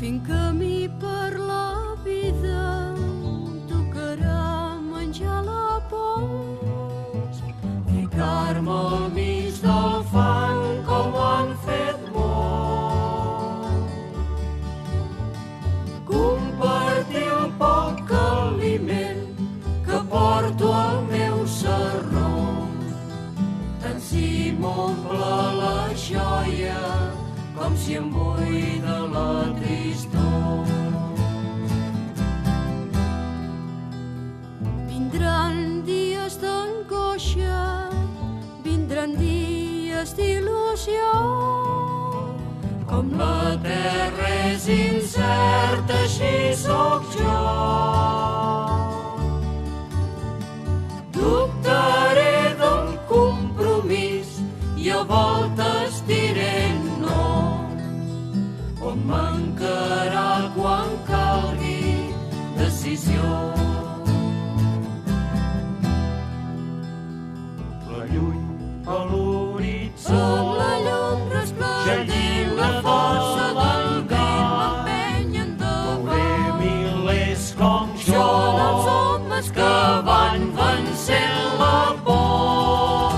Fent camí per la vida, tocarà menjar la pols, ficar-me al mig del fang com ho han fet molt. Compartir el poc aliment que porto al meu sarró, tant si m'omple la joia com si em buida la tristor. Vindran dies d'angoixa, vindran dies d'il·lusió. Com la terra és incerta, així sóc jo. Dubtaré del compromís i a voltes diré no. On mancarà quan calgui decisió. La lluny a l'horitzó, Som la llum resplendent, la força del vent m'empeny endavant. veuré milers com jo, Són els homes que van vencent la por.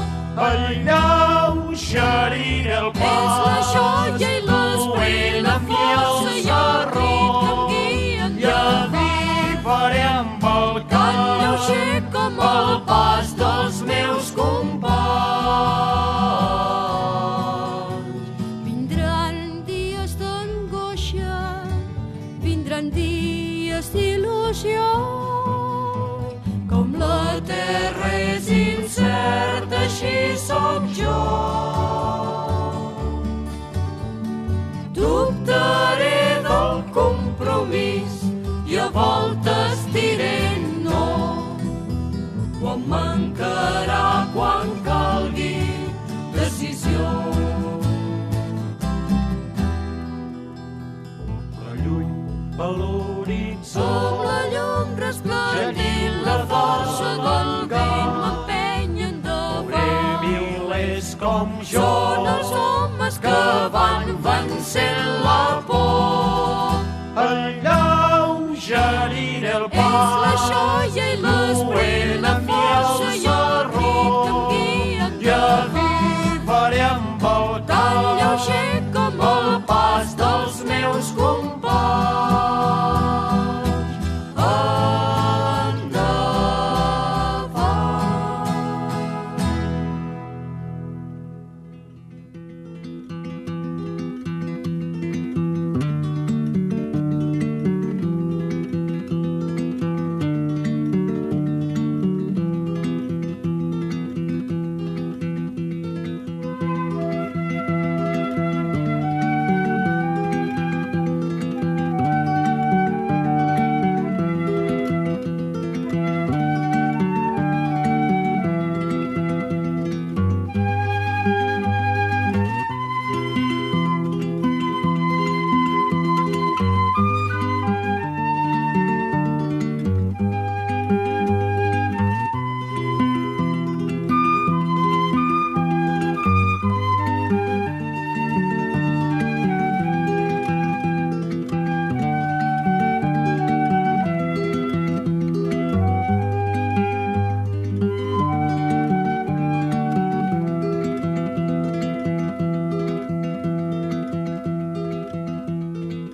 alleugeriré el pas. És la joia i l'esperit, la força i el rit que em guien I avivaré amb el tan cant lleuger com el pas dels meus companys. Vindran dies d'angoixa, vindran dies d'il·lusió. Com la terra és incerta, així sóc jo. Dubtaré del compromís i a voltes diré no. O em mancarà quan calgui decisió. la lluny a l'horitzó. Som la llum resplendent, la força del vent m'empeny Veuré endavant. milers com jo, Són els homes que van vencent la por. alleugeriré el pas. És la joia i l'esperit, la força i el rit que em guien I avivaré amb el tan cant lleuger com el pas dels meus companys.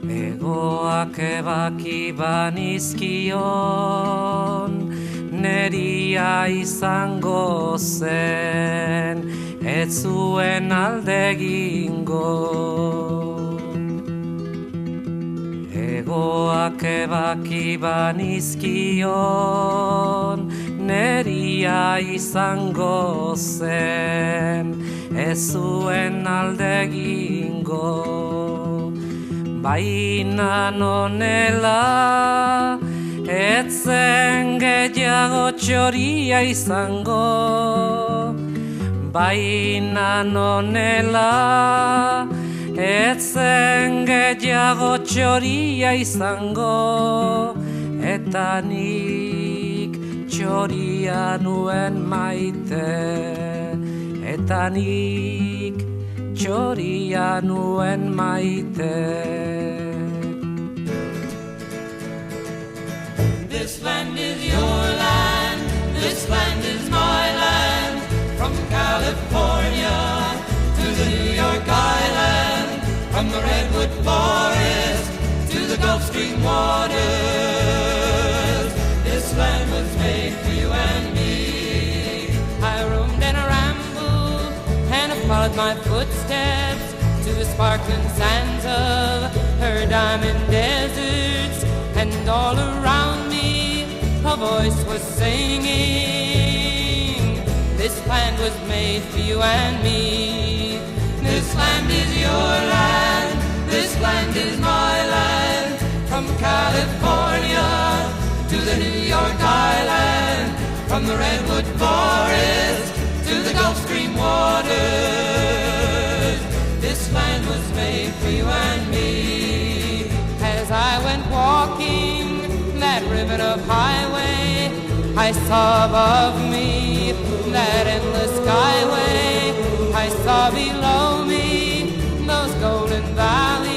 Egoak ebaki banizkion, neria izango zen, ez zuen alde egingo. Egoak ebaki banizkion, neria izango zen, ez zuen alde egingo. Baina nonela, ez zen gehiago txoria izango. Baina nonela, ez zen gehiago txoria izango. Eta nik txoria nuen maite, eta nik txoria nuen maite. This land is your land, this land is my land. From California to the New York Island, from the Redwood Forest to the Gulf Stream waters. This land was made for you and me. I roamed and I rambled and I followed my footsteps to the sparkling sands of her diamond deserts, and all around me a voice was singing, this land was made for you and me. This land is your land, this land is my land. From California to the New York Island, from the Redwood Forest to the Gulf Stream waters. This land was made for you and me. As I went walking that ribbon of highway, I saw above me that endless skyway. I saw below me those golden valleys.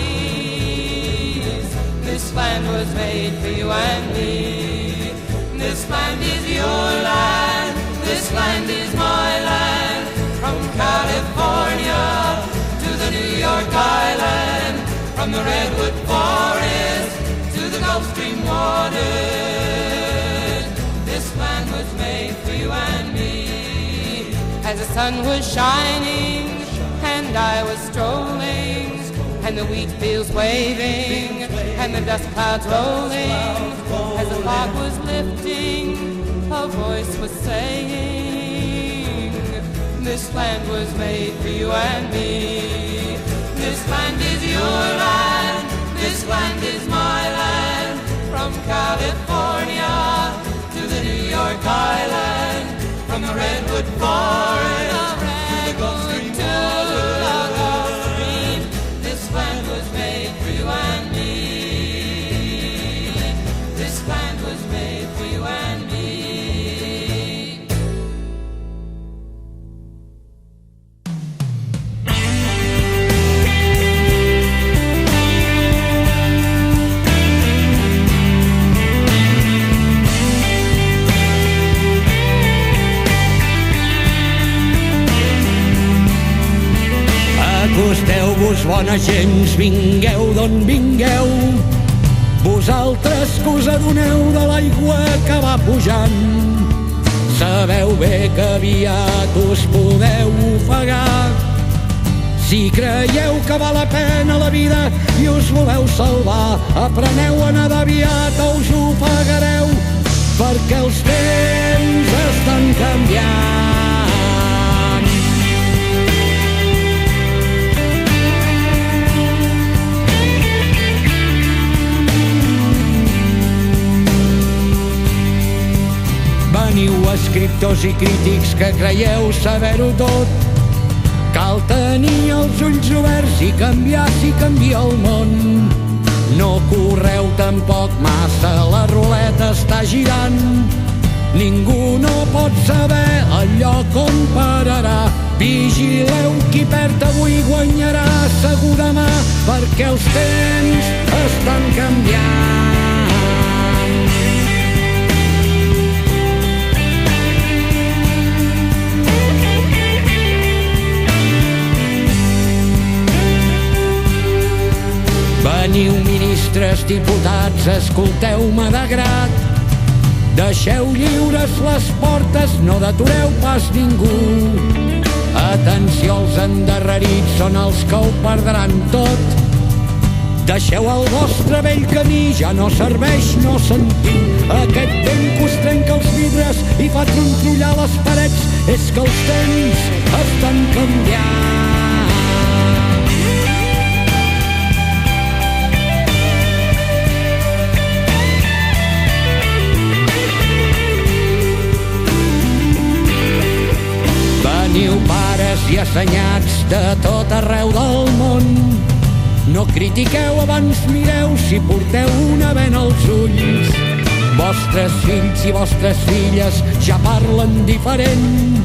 This land was made for you and me. This land is your land, this land is my land. From California to the New York Island, from the Redwood Forest to the Gulf Stream waters. This land was made for you and me. As the sun was shining and I was strolling, and the wheat fields waving and the dust clouds rolling, as the fog was lifting, a voice was saying, this land was made for you and me. This land is your land, this land is my land. From California to the New York Island, from the Redwood Forest to the Gulf Stream waters. This land was made for you and me. This land was made for you and me. Acosteu-vos, bona gens, vingueu d'on vingueu. Vosaltres que us adoneu de l'aigua que va pujant, sabeu bé que aviat us podeu ofegar. Si creieu que val la pena la vida i us voleu salvar, apreneu a nedar aviat o us ofegareu, perquè els temps estan canviant. Veniu escriptors i crítics que creieu saber-ho tot. Cal tenir els ulls oberts i canviar si canvia el món. No correu tampoc massa, la ruleta està girant. Ningú no pot saber el lloc on pararà. Vigileu, qui perd avui guanyarà segur demà, perquè els temps estan canviant. Veniu ministres, diputats, escolteu-me de grat. Deixeu lliures les portes, no detureu pas ningú. Atenció, els endarrerits són els que ho perdran tot. Deixeu el vostre vell camí, ja no serveix, no sentiu. Aquest vent que us trenca els vidres i fa trontrollar les parets, és que els temps estan canviant. Veniu pares i assenyats de tot arreu del món. No critiqueu, abans mireu si porteu una bena als ulls. Vostres fills i vostres filles ja parlen diferent.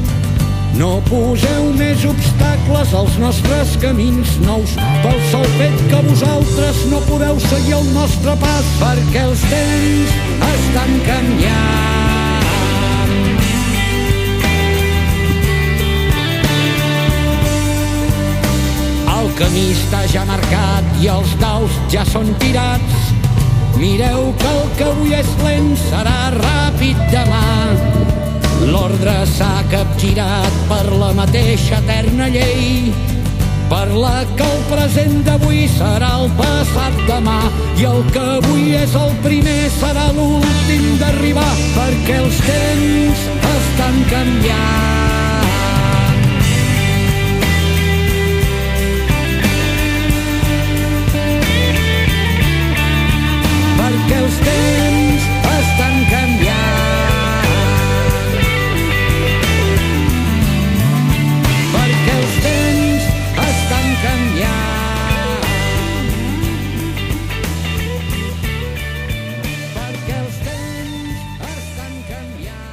No poseu més obstacles als nostres camins nous pel sol fet que vosaltres no podeu seguir el nostre pas, perquè els temps estan canviant. El camí està ja marcat i els daus ja són tirats. Mireu que el que avui és lent serà ràpid demà. L'ordre s'ha capgirat per la mateixa eterna llei, per la que el present d'avui serà el passat demà, i el que avui és el primer serà l'últim d'arribar, perquè els temps estan canviant. Perquè els temps estan canviant. Perquè els temps estan canviant. Perquè els temps estan canviant.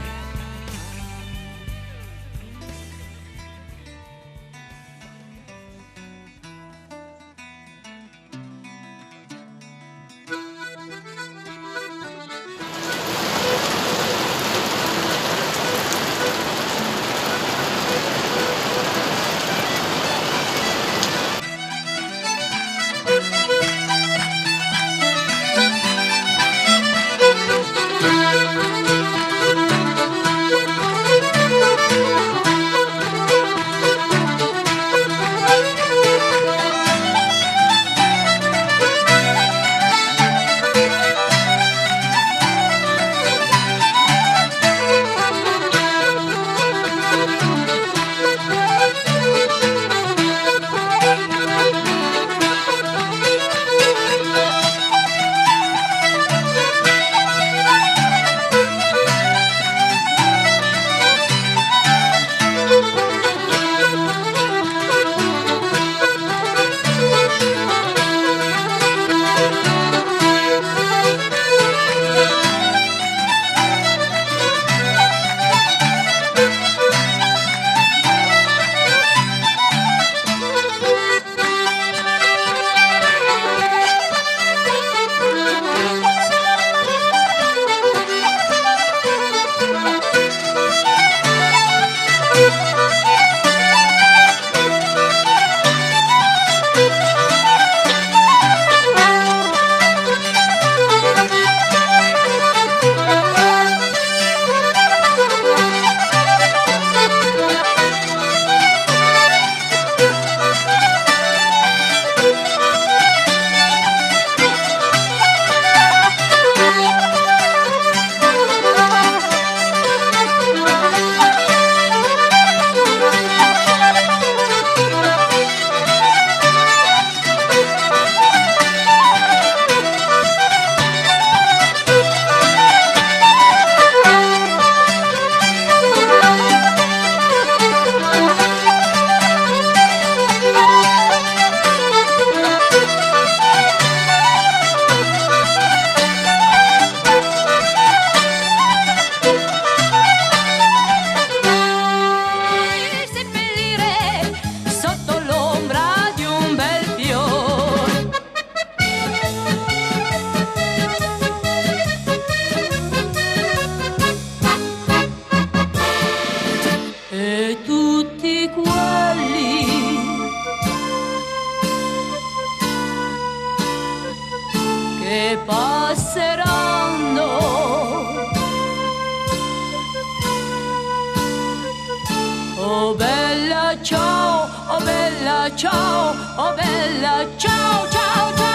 Passeranno. Oh bella ciao, oh bella ciao, oh bella ciao, ciao, ciao.